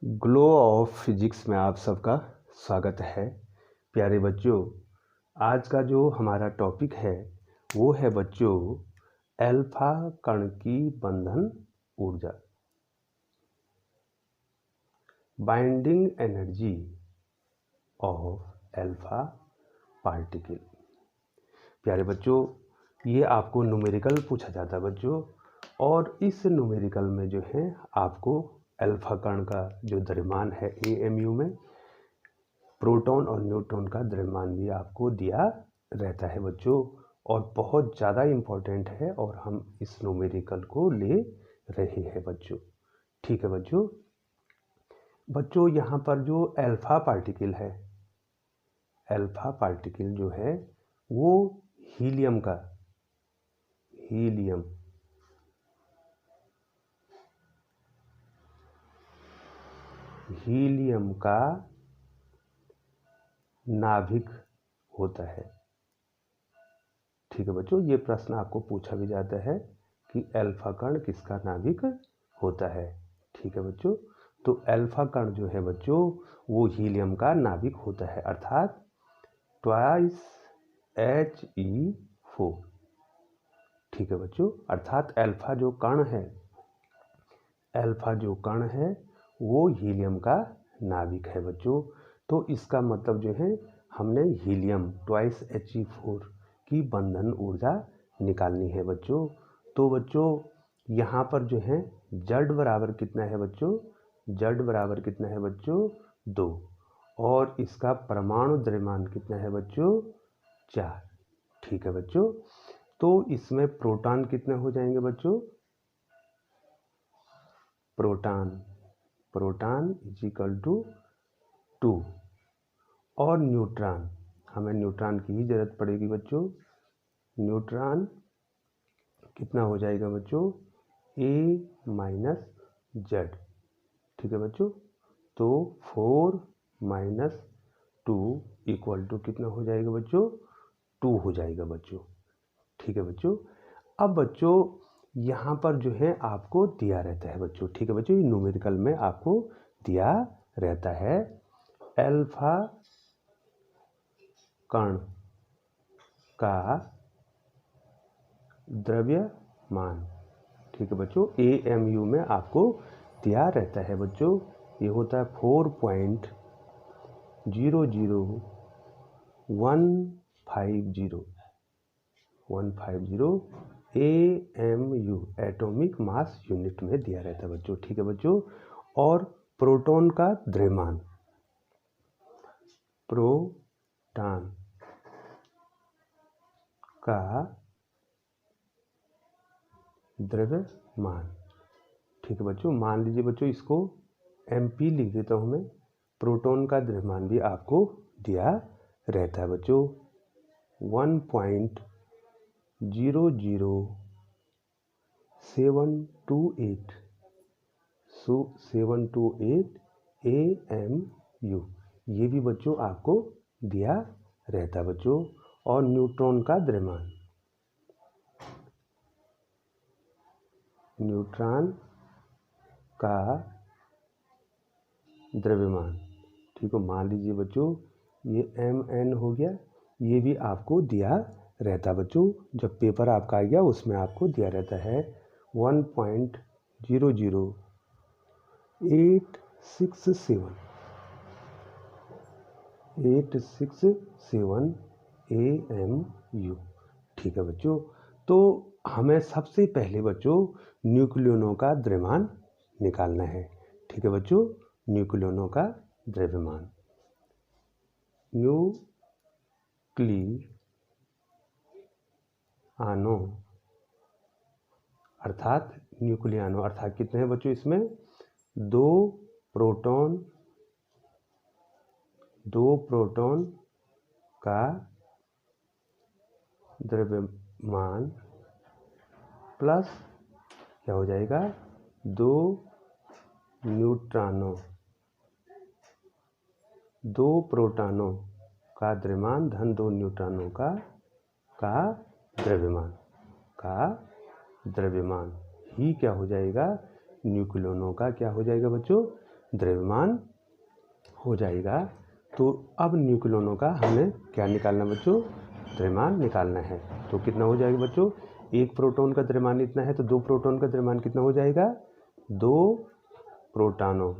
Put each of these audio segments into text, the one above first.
Glow of physics में आप सबका स्वागत है। प्यारे बच्चों, आज का जो हमारा टॉपिक है वो है बच्चों अल्फा कण की बंधन ऊर्जा, binding energy of alpha particle. प्यारे बच्चों, ये आपको न्यूमेरिकल पूछा जाता है बच्चों, और इस न्यूमेरिकल में जो है आपको अल्फा कण का जो द्रव्यमान है AMU में, प्रोटॉन और न्यूट्रॉन का द्रव्यमान भी आपको दिया रहता है बच्चों, और बहुत ज़्यादा इम्पोर्टेंट है, और हम इस न्यूमेरिकल को ले रहे हैं बच्चों। ठीक है बच्चों। बच्चों यहाँ पर जो अल्फा पार्टिकल है, अल्फा पार्टिकल जो है वो हीलियम का नाभिक होता है। ठीक है बच्चों, ये प्रश्न आपको पूछा भी जाता है कि अल्फा कण किसका नाभिक होता है। ठीक है बच्चों, तो अल्फा कण जो है बच्चों वो हीलियम का नाभिक होता है, अर्थात ट्वाइस He4। ठीक है बच्चों, अर्थात अल्फा जो कण है वो हीलियम का नाभिक है बच्चों। तो इसका मतलब जो है हमने हीलियम ट्वाइस He4 की बंधन ऊर्जा निकालनी है बच्चों। तो बच्चों यहाँ पर जो है Z बराबर कितना है बच्चों? Z बराबर कितना है बच्चों? 2। और इसका परमाणु द्रव्यमान कितना है बच्चों? 4। ठीक है बच्चों, तो इसमें प्रोटॉन कितने हो जाएंगे बच्चों? Proton is equal to 2। और न्यूट्रॉन, हमें न्यूट्रॉन की ही जरूरत पड़ेगी बच्चों। न्यूट्रॉन कितना हो जाएगा बच्चों? A-Z। ठीक है बच्चों, तो 4 - 2 इक्वल टू कितना हो जाएगा बच्चों? 2 हो जाएगा बच्चों। ठीक है बच्चों, अब बच्चों यहाँ पर जो है आपको दिया रहता है बच्चों। ठीक है बच्चों, न्यूमेरिकल में आपको दिया रहता है अल्फा कण का द्रव्यमान। ठीक है बच्चों, AMU में आपको दिया रहता है बच्चों। ये होता है 4.00150 AMU, एटॉमिक मास यूनिट में दिया रहता है बच्चों। ठीक है बच्चों, और प्रोटॉन का द्रव्यमान, प्रोटॉन का द्रव्यमान। ठीक है बच्चों, मान लीजिए बच्चों इसको MP लिख देता हूँ मैं। प्रोटॉन का द्रव्यमान भी आपको दिया रहता है बच्चों 1.00728 AMU। ये भी बच्चों आपको दिया रहता है बच्चों। और न्यूट्रॉन का द्रव्यमान, न्यूट्रॉन का द्रव्यमान, ठीक है, मान लीजिए बच्चों ये MN हो गया, ये भी आपको दिया रहता है बच्चों। जब पेपर आपका आ गया उसमें आपको दिया रहता है 1.00867 AMU। ठीक है बच्चों, तो हमें सबसे पहले बच्चों न्यूक्लियनों का द्रव्यमान निकालना है। ठीक है बच्चों, न्यूक्लियनों का द्रव्यमान, न्यूक्लियानो अर्थात कितने हैं बच्चों इसमें? 2 प्रोटॉन का द्रव्यमान प्लस क्या हो जाएगा? 2 प्रोटॉनों का द्रव्यमान धन 2 न्यूट्रॉनों का द्रव्यमान ही क्या हो जाएगा? न्यूक्लियनों का क्या हो जाएगा बच्चों? द्रव्यमान हो जाएगा। तो अब न्यूक्लियनों का हमें क्या निकालना बच्चों, द्रव्यमान निकालना है। तो कितना हो जाएगा बच्चों, एक प्रोटॉन का द्रव्यमान इतना है, तो दो प्रोटॉन का द्रव्यमान कितना हो जाएगा, दो प्रोटॉनों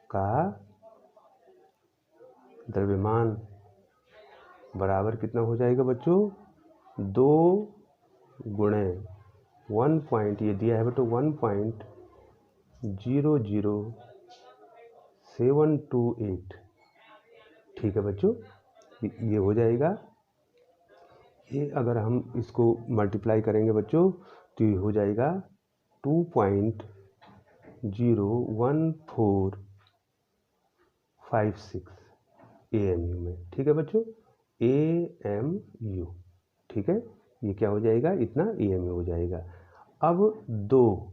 का द्रव्यमान बराबर कितना हो जाएगा बच्चों, 2 गुणे 1 ये दिया है बच्चों 1.00728। ठीक है बच्चों, ये हो जाएगा। ये अगर हम इसको मल्टीप्लाई करेंगे बच्चों तो ये हो जाएगा 2.01456 AMU में। ठीक है बच्चों, AMU। ठीक है, ये क्या हो जाएगा, इतना AMU हो जाएगा। अब दो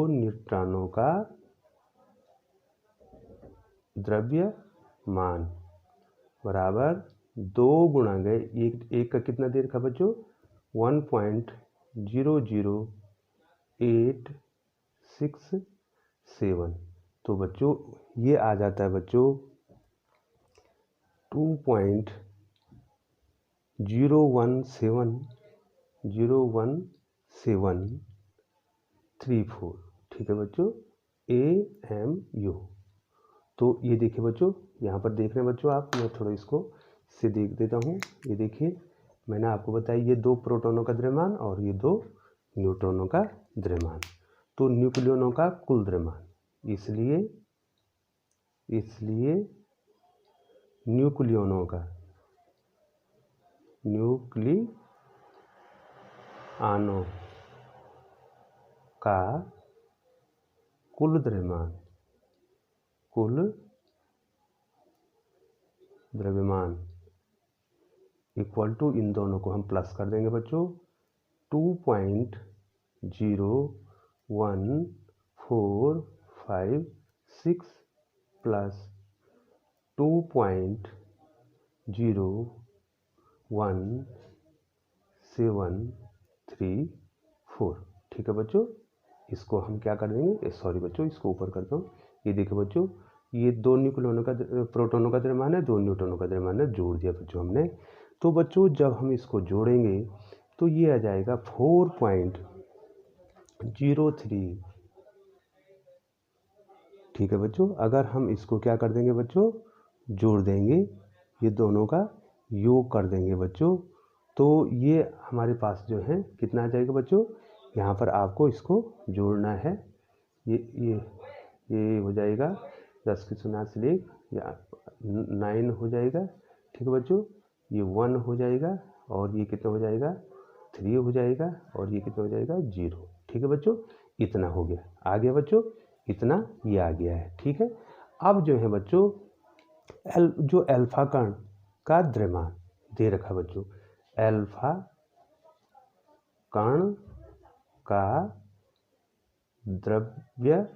न्यूट्रॉनों का द्रव्यमान बराबर 2 गुणा गए एक का कितना दे रखा बच्चों, 1.00867। तो बच्चों ये आ जाता है बच्चों 2.01734। ठीक है बच्चों, AMU। तो ये देखिए बच्चों, यहाँ पर देख रहे हैं बच्चों आप, मैं थोड़ा इसको से देख देता हूँ। ये देखिए, मैंने आपको बताया ये दो प्रोटॉनों का द्रव्यमान और ये दो न्यूट्रॉनों का द्रव्यमान। तो न्यूक्लियनों का कुल द्रव्यमान, इसलिए न्यूक्लियनों का कुल द्रव्यमान इक्वल टू, इन दोनों को हम प्लस कर देंगे बच्चों, 2.01456 प्लस 2.01734। ठीक है बच्चों, इसको हम क्या कर देंगे, सॉरी बच्चों इसको ऊपर करता हूँ। ये देखो बच्चों, ये दो न्यूक्लियनों का प्रोटॉनों का द्रव्यमान है, दो न्यूट्रॉनों का द्रव्यमान है, जोड़ दिया बच्चों हमने। तो बच्चों जब हम इसको जोड़ेंगे तो ये आ जाएगा 4.03। ठीक है बच्चों, अगर हम इसको क्या कर देंगे बच्चों, जोड़ देंगे, ये दोनों का योग कर देंगे बच्चों, तो ये हमारे पास जो है कितना आ जाएगा बच्चों, यहाँ पर आपको इसको जोड़ना है। ये हो जाएगा 10 की 1 या 9 हो जाएगा। ठीक है बच्चों, ये 1 हो जाएगा और ये कितना हो जाएगा 3 हो जाएगा और ये कितना हो जाएगा 0। ठीक है बच्चों, इतना हो गया, आ गया बच्चों, इतना ये आ गया है। ठीक है, अब जो है बच्चों जो अल्फा कण का द्रव्यमान दे रखा बच्चों, अल्फा कण का द्रव्यमान,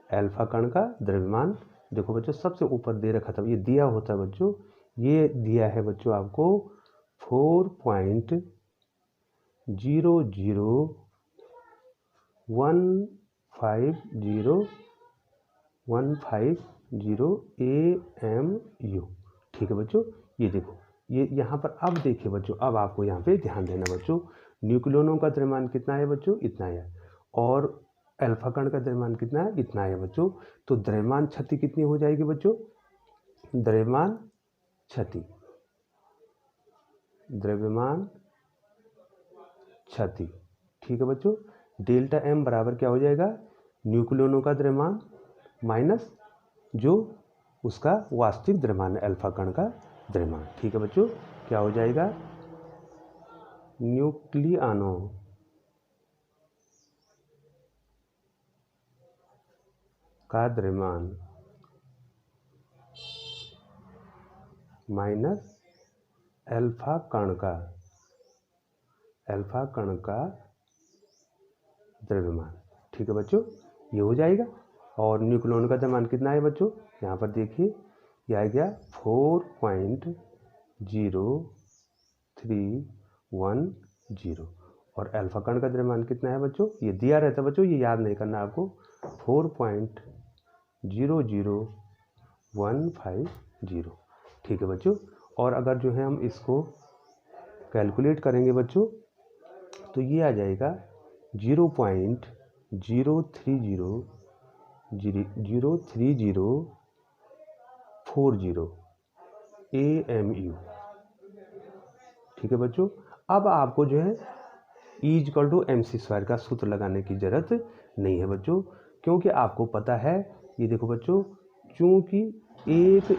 अल्फा कण का द्रव्यमान देखो बच्चों सबसे ऊपर दे रखा था, ये दिया होता है बच्चों, ये दिया है बच्चों आपको 4.00150 AMU। ठीक है बच्चों, ये देखो, ये यहाँ पर अब देखिए बच्चों, अब आपको यहाँ पे ध्यान देना बच्चों, न्यूक्लियनों का द्रव्यमान कितना है बच्चों, इतना है, और अल्फा कण का द्रव्यमान कितना है, इतना है बच्चों। तो द्रव्यमान क्षति कितनी हो जाएगी बच्चों, द्रव्यमान क्षति ठीक है बच्चों, डेल्टा M बराबर क्या हो जाएगा, न्यूक्लियनों का द्रव्यमान माइनस जो उसका वास्तविक द्रव्यमान है अल्फा कण का द्रव्यमान। ठीक है बच्चों, क्या हो जाएगा, न्यूक्लियनों का द्रव्यमान माइनस अल्फा कण का द्रव्यमान। ठीक है बच्चों, ये हो जाएगा। और न्यूक्लियन का द्रव्यमान कितना है बच्चों, यहाँ पर देखिए ये आ गया 4.0310 और अल्फा कण का द्रव्यमान कितना है बच्चों, ये दिया रहता है बच्चों, ये याद नहीं करना आपको, 4.00150। ठीक है बच्चों। और अगर जो है हम इसको कैलकुलेट करेंगे बच्चों तो ये आ जाएगा 0.03040 AMU। ठीक है बच्चों। अब आपको जो है E=mc² का सूत्र लगाने की ज़रूरत नहीं है बच्चों, क्योंकि आपको पता है, ये देखो बच्चों, चूँकि एक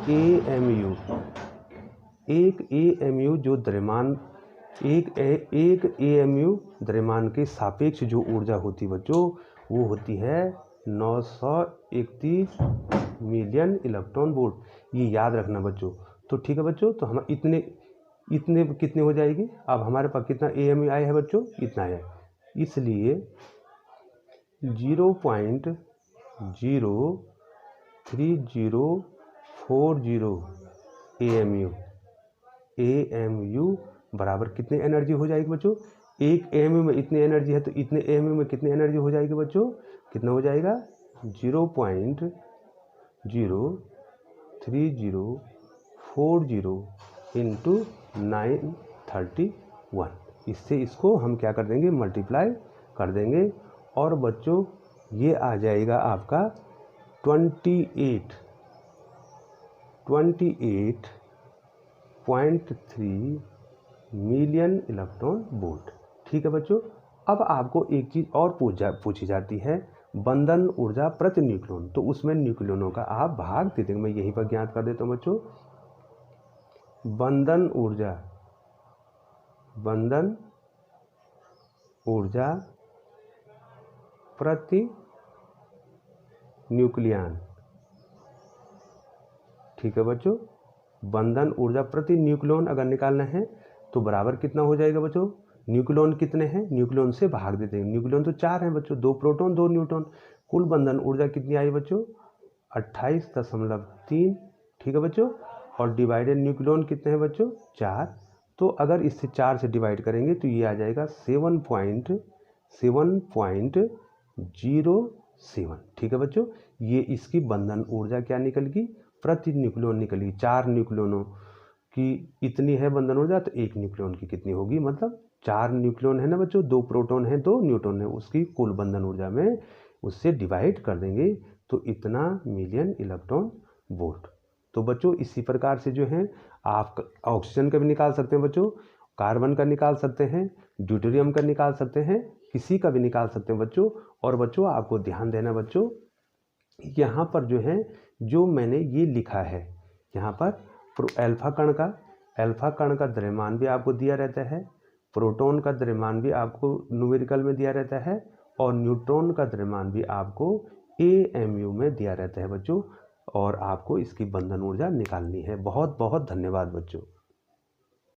AMU जो द्रव्यमान एक AMU द्रव्यमान के सापेक्ष जो ऊर्जा होती है बच्चों, वो होती है 931 मिलियन इलेक्ट्रॉन वोल्ट। ये याद रखना बच्चों। तो ठीक है बच्चों, तो हम इतने कितने हो जाएगी, अब हमारे पास कितना AMU आया है बच्चों, इतना आया है, इसलिए 0.03040 AMU बराबर कितने एनर्जी हो जाएगी बच्चों, एक AMU में इतनी एनर्जी है तो इतने AMU में कितनी एनर्जी हो जाएगी बच्चों, कितना हो जाएगा 0.03040 इंटू 931। इससे इसको हम क्या कर देंगे, मल्टीप्लाई कर देंगे और बच्चों ये आ जाएगा आपका 28.3 मिलियन इलेक्ट्रॉन वोल्ट। ठीक है बच्चों। अब आपको एक चीज़ और पूछी जाती है, बंधन ऊर्जा प्रति न्यूक्लियन, तो उसमें न्यूक्लियनों का आप भाग दे देंगे। मैं यहीं पर ज्ञात कर देता हूँ बच्चों, बंधन ऊर्जा प्रति न्यूक्लियन। ठीक है बच्चों, बंधन ऊर्जा प्रति न्यूक्लियन अगर निकालना है तो बराबर कितना हो जाएगा बच्चों, न्यूक्लियन कितने हैं, न्यूक्लियन से भाग देते हैं। न्यूक्लियन तो 4 हैं बच्चों, 2 प्रोटॉन 2 न्यूट्रॉन। कुल बंधन ऊर्जा कितनी आई बच्चों, 28.3। ठीक है बच्चों। और डिवाइडेड न्यूक्लियन कितने हैं बच्चों, 4। तो अगर इससे 4 से डिवाइड करेंगे तो ये आ जाएगा 7.07। ठीक है बच्चों। ये इसकी बंधन ऊर्जा क्या निकल गई, प्रति न्यूक्लियन निकली। 4 न्यूक्लियनों की इतनी है बंधन ऊर्जा, तो एक न्यूक्लियन की कितनी होगी, मतलब 4 न्यूक्लियन है ना बच्चों, 2 प्रोटॉन है 2 न्यूट्रॉन है, उसकी कुल बंधन ऊर्जा में उससे डिवाइड कर देंगे तो इतना मिलियन इलेक्ट्रॉन वोल्ट। तो बच्चों इसी प्रकार से जो है आप ऑक्सीजन का भी निकाल सकते हैं बच्चों, कार्बन का निकाल सकते हैं, ड्यूटेरियम का निकाल सकते हैं, किसी का भी निकाल सकते हैं बच्चों। और बच्चों आपको ध्यान देना बच्चों, यहाँ पर जो है जो मैंने ये लिखा है, यहाँ पर अल्फा कण का द्रव्यमान भी आपको दिया रहता है, प्रोटॉन का द्रव्यमान भी आपको न्यूमेरिकल में दिया रहता है, और न्यूट्रॉन का द्रव्यमान भी आपको AMU में दिया रहता है बच्चों। और आपको इसकी बंधन ऊर्जा निकालनी है। बहुत बहुत धन्यवाद बच्चों।